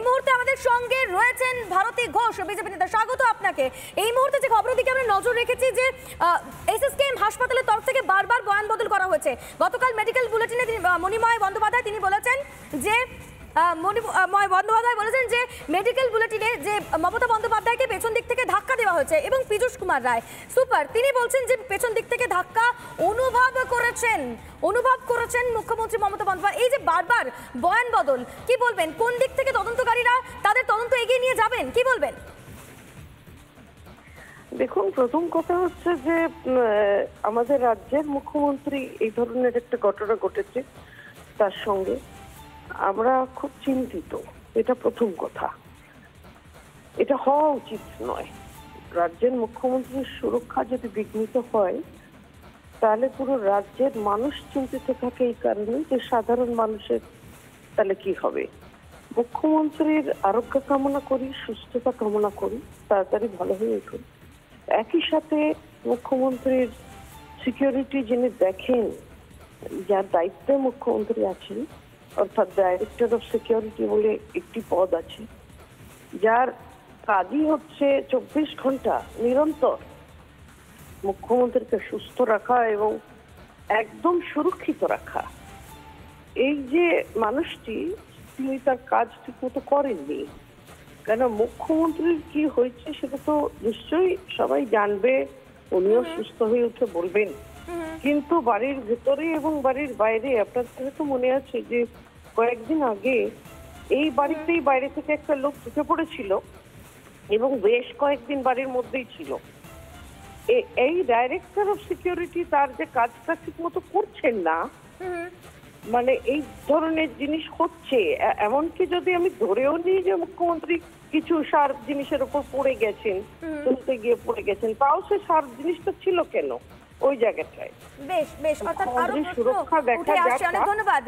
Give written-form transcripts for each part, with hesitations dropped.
এই মুহূর্তে আমাদের সঙ্গে রয়েছেন ভারতী ঘোষ, বিজেপি নেতা। স্বাগত আপনাকে। এই মুহূর্তে যে খবরের দিকে আমরা নজর রেখেছি যে এসএসকেএম হাসপাতালের তরফ থেকে বারবার বয়ান বদল করা হয়েছে। গতকাল মেডিকেল বুলেটিনে মণিময় বন্দ্যোপাধ্যায় তিনি বলেছেন যে যে মেডিকেল বুলেটিনে যে মমতা বন্দ্যোপাধ্যায়কে পেছন দিক থেকে ধাক্কা দেওয়া হয়েছে এবং পীযূষ কুমার রায় সুপার তিনি বলছেন যে পেছন দিক থেকে ধাক্কা অনুভব করেছেন মুখ্যমন্ত্রী মমতা বন্দ্যোপাধ্যায়। এই যে বারবার বয়ান বদল, কি বলবেন? কোন দিক থেকে তদন্তকারীরা তাদের তদন্ত এগিয়ে নিয়ে যাবেন, কি বলবেন? দেখুন, প্রথম কথা হচ্ছে যে আমাদের রাজ্যের মুখ্যমন্ত্রী এই ধরনের একটা ঘটনা ঘটেছে, তার সঙ্গে আমরা খুব চিন্তিত। এটা প্রথম কথা, এটা হওয়া উচিত নয়। রাজ্যের মুখ্যমন্ত্রীর সুরক্ষা যদি বিঘ্নিত হয় তাহলে পুরো রাজ্যের মানুষ চিন্তিত থাকে এই কারণে যে সাধারণ মানুষের তাহলে কি হবে। মুখ্যমন্ত্রীর আরোগ্য কামনা করি, সুস্থতা কামনা করি, তাড়াতাড়ি ভালো হয়ে উঠুন। একই সাথে মুখ্যমন্ত্রীর সিকিউরিটি যিনি দেখেন, যার দায়িত্বে মুখ্যমন্ত্রী আছেন, অর্থাৎ ডাইরেক্টর অফ সিকিউরিটি বলে একটি পদ আছে, যার কাজই হচ্ছে 24 ঘন্টা নিরন্তর মুখ্যমন্ত্রীকে সুস্থ রাখা এবং একদম সুরক্ষিত রাখা। এই যে মানুষটি, তিনি তার কাজ ঠিক মতো করেননি। কেন মুখ্যমন্ত্রীর কি হয়েছে সেটা তো নিশ্চয়ই সবাই জানবে, উনিও সুস্থ হয়ে উঠে বলবেন। কিন্তু বাড়ির ভেতরে এবং বাড়ির বাইরে আপনাদের তো মনে আছে যে কয়েকদিন আগে এই বাড়িতেই বাইরে থেকে একটা লোক ঢুকে পড়েছিল এবং বেশ কয়েকদিন বাড়ির মধ্যেই ছিল। এই ডাইরেক্টর অফ সিকিউরিটি তার যে কাজটা ঠিক মতো করছেন না, মানে এই ধরনের জিনিস হচ্ছে। এমনকি যদি আমি ধরেও নিই যে মুখ্যমন্ত্রী কিছু সার জিনিসের উপর পড়ে গেছেন, তুলতে গিয়ে পড়ে গেছেন, তাও সে সার জিনিসটা ছিল কেন ওই জায়গাটায়? বেশ অর্থাৎ আরো সুরক্ষা দেখা যাচ্ছে। অনেক ধন্যবাদ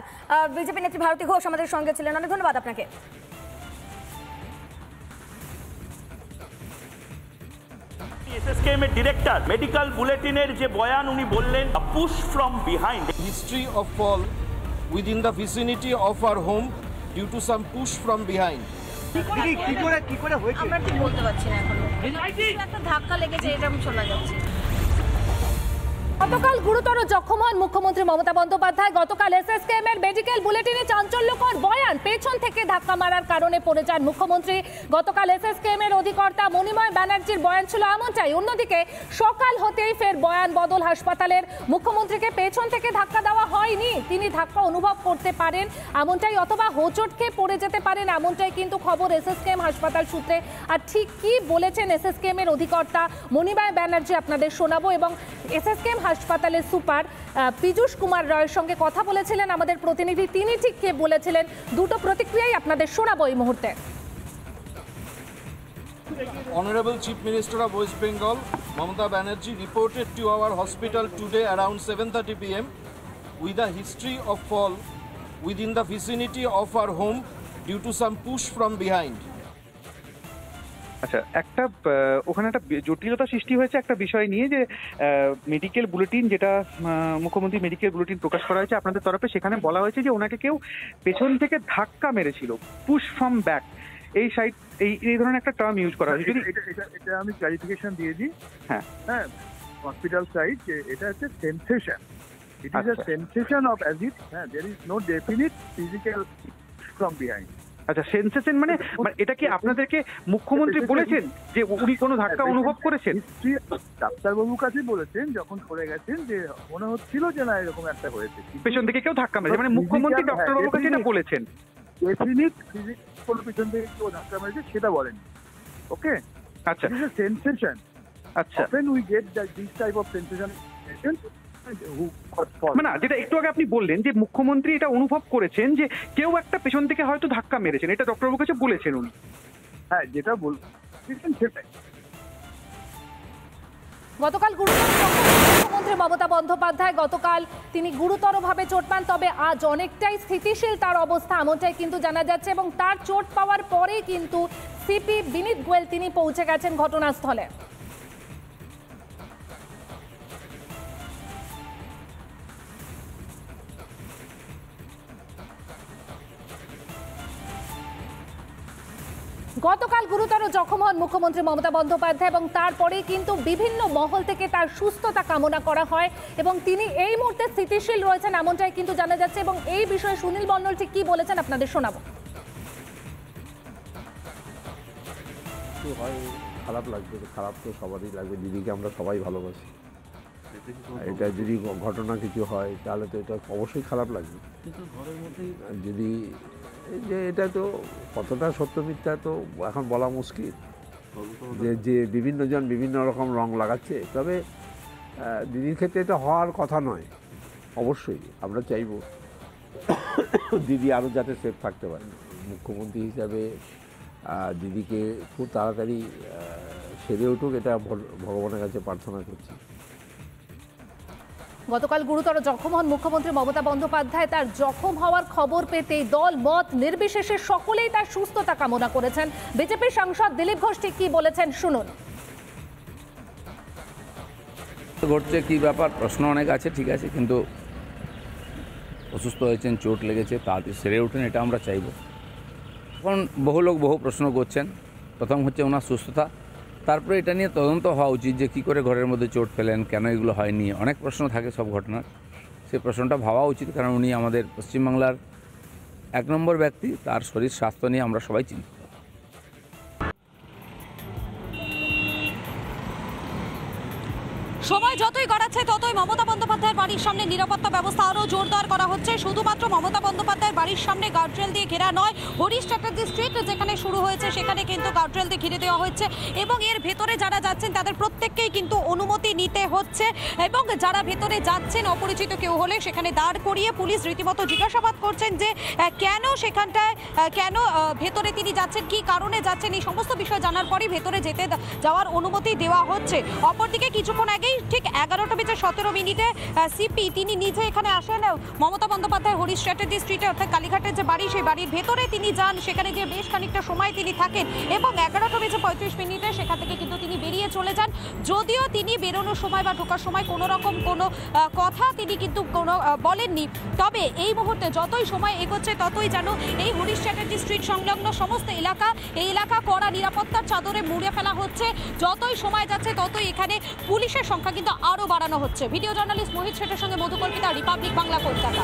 বিজেপি নেত্রী ভারতী ঘোষ আমাদের সঙ্গে ছিলেন। অনেক ধন্যবাদ আপনাকে। এসএসকেএম এর ডিরেক্টর মেডিকেল বুলেটিনের যে বয়ান উনি বললেন, push from behind, history of fall within the vicinity of our home due to some push from behind. কি করে হয়েছে আমরা ঠিক বলতে পারছি না এখনো। একটা ধাক্কা লেগেছে, এটা শোনা যাচ্ছে। গতকাল গুরুতর জখম হন মুখ্যমন্ত্রী মমতা বন্দ্যোপাধ্যায়। গতকাল এসএসকেএম এর মেডিকেল বুলেটিনে চাঞ্চল্যকর বয়ান, পেছন থেকে ধাক্কা মারার কারণে পড়ে যান মুখ্যমন্ত্রী। গতকাল এসএসকেএম এর অধিকর্তা মণিময় ব্যানার্জির বয়ান ছিল এমনটাই। অন্যদিকে সকাল হতেই ফের বয়ান বদল হাসপাতালের। মুখ্যমন্ত্রীকে পেছন থেকে ধাক্কা দেওয়া হয়নি, তিনি ধাক্কা অনুভব করতে পারেন এমনটাই, অথবা হোঁচট খেয়ে পড়ে যেতে পারেন এমনটাই কিন্তু খবর এসএসকেএম হাসপাতাল সূত্রে। আর ঠিক কি বলেছেন এসএসকেএম এর অধিকর্তা মণিময় ব্যানার্জি আপনাদের শোনাবো। এবং এসএসকেএম হাসপাতালের সুপার পীযূষ কুমার রায়ের সঙ্গে কথা বলেছিলেন আমাদের প্রতিনিধি, তিনি ঠিক কে বলেছিলেন, দুটো প্রতিক্রিয়াই আপনাদের শোনাবো এই মুহূর্তে। Honorable Chief Minister of West Bengal, Mamata Banerjee, reported to our hospital today around 7:30 p.m. with a history of fall within the vicinity of our home due to some push from behind. আচ্ছা, একটা ওখানে একটা জটিলতা সৃষ্টি হয়েছে একটা বিষয় নিয়ে, যে মেডিকেল বুলেটিন, যেটা মুখ্যমন্ত্রী মেডিকেল বুলেটিন প্রকাশ করা হয়েছে আপনাদের তরফে, সেখানে বলা হয়েছে যে ওনাকে কেউ পেছন থেকে ধাক্কা মেরেছিল, পুশ ফ্রম ব্যাক। এই সাইড এই ধরনের একটা টার্ম ইউজ করা হয়েছে। এটা আমি ক্লারিফিকেশন দিয়ে দিই। হ্যাঁ, হসপিটাল সাইড যে এটা হচ্ছে sensation, it is a sensation of as it, there is no definite physical from behind. আচ্ছা, সেন্সেশন মানে এটা কি আপনাদেরকে মুখ্যমন্ত্রী বলেছেন যে উনি কোনো ধাক্কা অনুভব করেছেন? ডাক্তারবাবুর কাছে বলেছেন যখন পড়ে গেছেন যে মনে হচ্ছিল যে না এরকম একটা হয়েছে, পেছন থেকে কেউ ধাক্কা মেরেছে, মানে মুখ্যমন্ত্রী ডক্টরবাবুর কাছে এটা বলেছেন। ডেফিনিট ফিজিক্যাল পেছন থেকে কেউ ধাক্কা মেরেছে সেটা বলেন। ওকে, আচ্ছা, ইট ইজ আ সেনসেশন। আচ্ছা, often we get that this type of sensation মানে যেটা একটু আগে আপনি বললেন যে মুখ্যমন্ত্রী এটা অনুভব করেছেন যে কেউ একটা পেছন থেকে হয়তো ধাক্কা মেরেছেন, এটা ডক্টরবাবুর কাছে বলেছেন উনি। হ্যাঁ, যেটা বলছেন সেটাই। গতকাল মুখ্যমন্ত্রী মমতা বন্দ্যোপাধ্যায় গতকাল তিনি গুরুতরভাবে চোট পান, তবে আজ অনেকটাই স্থিতিশীল তার অবস্থা এমনটাই কিন্তু জানা যাচ্ছে। এবং তার চোট পাওয়ার পরেই কিন্তু সিপি বিনীত গোয়েল তিনি পৌঁছে গেছেন ঘটনাস্থলে। গতকাল গুরুতর জখম হন মুখ্যমন্ত্রী মমতা বন্দ্যোপাধ্যায় এবং তারপরেই কিন্তু বিভিন্ন মহল থেকে তার সুস্থতা কামনা করা হয় এবং তিনি এই মুহূর্তে স্থিতিশীল রয়েছেন এমনটাই কিন্তু জানা যাচ্ছে এবং এই বিষয়ে সুনীল মণ্ডল ঠিক কি বলেছেন আপনাদের শোনাবো। হয় খারাপ লাগবে, খারাপ তো সবারই লাগবে, দিদিকে আমরা সবাই ভালোবাসি। এটা যদি ঘটনা কিছু হয় তাহলে তো এটা অবশ্যই খারাপ লাগবে, যদি যে এটা তো কতটা সত্য মিথ্যা তো এখন বলা মুশকিল, যে বিভিন্ন জন বিভিন্ন রকম রং লাগাচ্ছে। তবে দিদির ক্ষেত্রে এটা হওয়ার কথা নয়, অবশ্যই আমরা চাইব দিদি আরও যাতে সেফ থাকতে পারে। মুখ্যমন্ত্রী হিসাবে দিদিকে খুব তাড়াতাড়ি সেরে উঠুক, এটা ভগবানের কাছে প্রার্থনা করছি। গতকাল গুরুতর জখম হন মুখ্যমন্ত্রী মমতা বন্দ্যোপাধ্যায়। তার জখম হওয়ার খবর পেতেই দল মত নির্বিশেষে সকলেই তার সুস্থতা কামনা করেছেন। বিজেপি সাংসদ দিলীপ ঘোষ ঠিক কি বলেছেন শুনুন। ঘটছে কি ব্যাপার, প্রশ্ন অনেক আছে, ঠিক আছে, কিন্তু অসুস্থ হয়েছেন, চোট লেগেছে, তাড়াতাড়ি সেরে উঠেন, এটা আমরা চাইব। এখন বহু লোক বহু প্রশ্ন করছেন। প্রথম হচ্ছে ওনার সুস্থতা, তারপরে এটা নিয়ে তদন্ত হওয়া উচিত যে কী করে ঘরের মধ্যে চোট পেলেন, কেন এগুলো হয়নি। অনেক প্রশ্ন থাকে সব ঘটনার, সেই প্রশ্নটা ভাবা উচিত, কারণ উনি আমাদের পশ্চিমবাংলার 1 নম্বর ব্যক্তি, তার শরীর স্বাস্থ্য নিয়ে আমরা সবাই চিন্তিত। সময় যতই গড়াচ্ছে ততই মমতা বন্দ্যোপাধ্যায়ের বাড়ির সামনে নিরাপত্তা ব্যবস্থা আরও জোরদার করা হচ্ছে। শুধুমাত্র মমতা বন্দ্যোপাধ্যায়ের বাড়ির সামনে গার্ডরেল দিয়ে ঘেরা নয়, হরিশ চ্যাটার্জি স্ট্রিট যেখানে শুরু হয়েছে সেখানে কিন্তু গার্ডরেল দিয়ে ঘিরে দেওয়া হচ্ছে এবং এর ভেতরে যারা যাচ্ছেন তাদের প্রত্যেককেই কিন্তু অনুমতি নিতে হচ্ছে এবং যারা ভেতরে যাচ্ছেন অপরিচিত কেউ হলে সেখানে দাঁড় করিয়ে পুলিশ রীতিমতো জিজ্ঞাসাবাদ করছেন যে কেন সেখানটায় কেন ভেতরে তিনি যাচ্ছেন, কি কারণে যাচ্ছেন, এই সমস্ত বিষয় জানার পরই ভেতরে যেতে যাওয়ার অনুমতি দেওয়া হচ্ছে। অপরদিকে কিছুক্ষণ আগেই ঠিক 11:17 সিপি তিনি নিজে এখানে আসেন মমতা বন্দ্যোপাধ্যায় হরিশ চ্যাটার্জি স্ট্রিটে অর্থাৎ কালীঘাটের যে বাড়ি সেই বাড়ির ভেতরে তিনি যান, সেখানে গিয়ে বেশ খানিকটা সময় তিনি থাকেন এবং 11:35 সেখান থেকে কিন্তু তিনি বেরিয়ে চলে যান। যদিও তিনি বেরোনোর সময় বা ঢোকার সময় কোনো রকম কোনো কথা তিনি কিন্তু কোনো বলেননি। তবে এই মুহূর্তে যতই সময় এগোচ্ছে ততই যেন এই হরিশ চ্যাটার্জি স্ট্রিট সংলগ্ন সমস্ত এই এলাকা কড়া নিরাপত্তার চাদরে মুড়ে ফেলা হচ্ছে। যতই সময় যাচ্ছে ততই এখানে পুলিশের সংখ্যা কিন্তু আরও বাড়ানো হচ্ছে। ভিডিও জার্নালিস্ট মোহিত শেঠের সঙ্গে মধুকল্পিতা, রিপাবলিক বাংলা, কলকাতা।